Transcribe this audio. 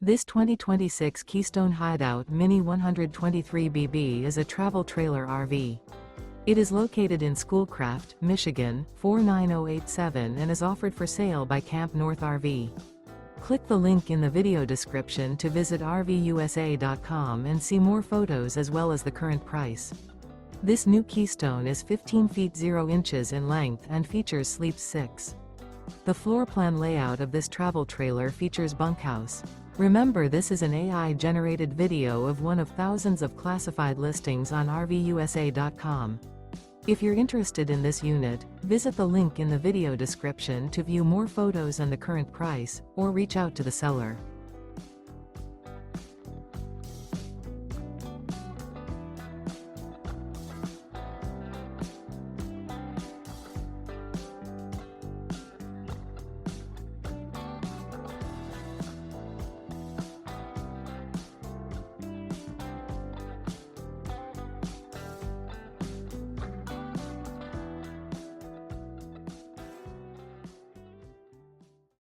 This 2026 Keystone Hideout Mini 123BB is a travel trailer RV. It is located in Schoolcraft, Michigan, 49087 and is offered for sale by CampNorth RV. Click the link in the video description to visit RVUSA.com and see more photos as well as the current price. This new Keystone is 15 feet 0 inches in length and features sleeps 6. The floor plan layout of this travel trailer features bunkhouse. Remember, this is an AI-generated video of one of thousands of classified listings on RVUSA.com. If you're interested in this unit, visit the link in the video description to view more photos and the current price, or reach out to the seller.